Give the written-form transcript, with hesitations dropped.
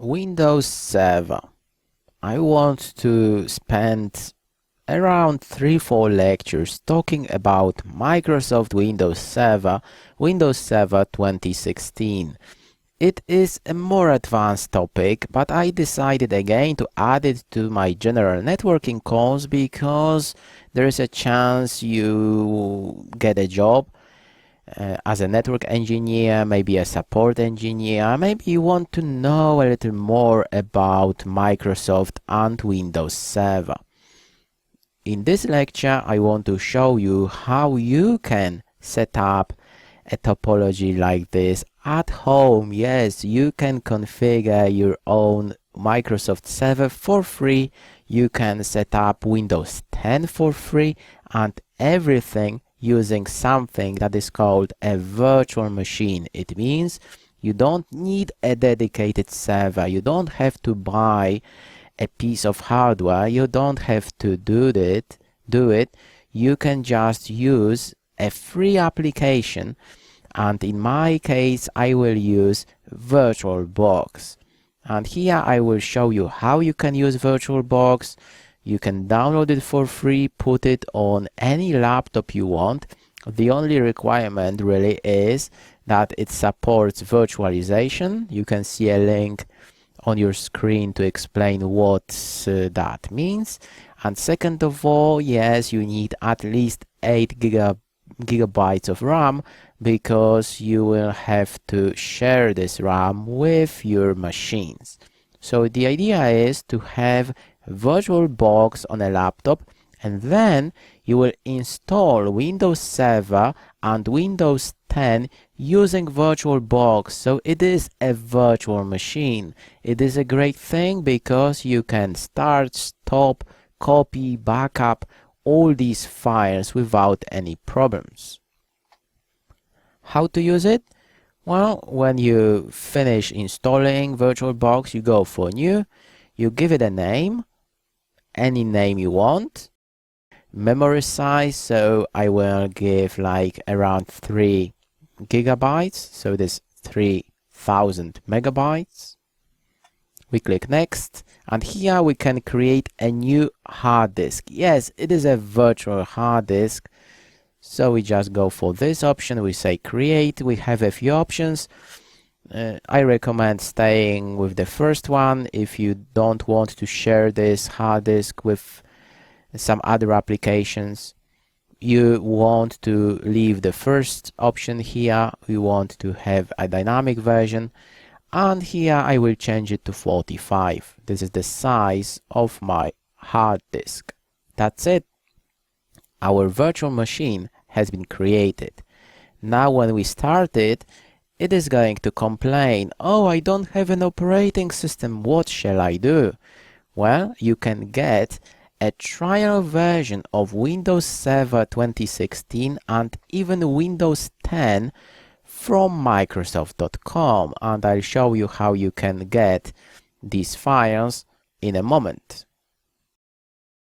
Windows Server. I want to spend around 3-4 lectures talking about Microsoft Windows Server 2016. It is a more advanced topic, but I decided again to add it to my general networking course because there is a chance you get a job as a network engineer, maybe a support engineer. Maybe you want to know a little more about Microsoft and Windows Server. In this lecture, I want to show you how you can set up a topology like this at home. Yes, you can configure your own Microsoft Server for free. You can set up Windows 10 for free and everything using something that is called a virtual machine. It means you don't need a dedicated server. You don't have to buy a piece of hardware. You don't have to do it. You can just use a free application, and in my case I will use VirtualBox. And here I will show you how you can use VirtualBox. You can download it for free, put it on any laptop you want. The only requirement really is that it supports virtualization. You can see a link on your screen to explain what that means. And second of all, yes, you need at least 8 gigabytes of RAM, because you will have to share this RAM with your machines. So the idea is to have VirtualBox on a laptop, and then you will install Windows Server and Windows 10 using VirtualBox. So it is a virtual machine. It is a great thing because you can start, stop, copy, backup all these files without any problems. How to use it? Well, when you finish installing VirtualBox, you go for new, you give it a name, any name you want, memory size, so I will give like around 3 gigabytes, so this 3000 megabytes. We click next, and here we can create a new hard disk. Yes, it is a virtual hard disk, so we just go for this option. We say create. We have a few options. I recommend staying with the first one if you don't want to share this hard disk with some other applications. You want to leave the first option here. We want to have a dynamic version, and here I will change it to 45. This is the size of my hard disk. That's it. Our virtual machine has been created. Now when we start it, it is going to complain, oh, I don't have an operating system, what shall I do? Well, you can get a trial version of Windows Server 2016 and even Windows 10 from Microsoft.com, and I'll show you how you can get these files in a moment.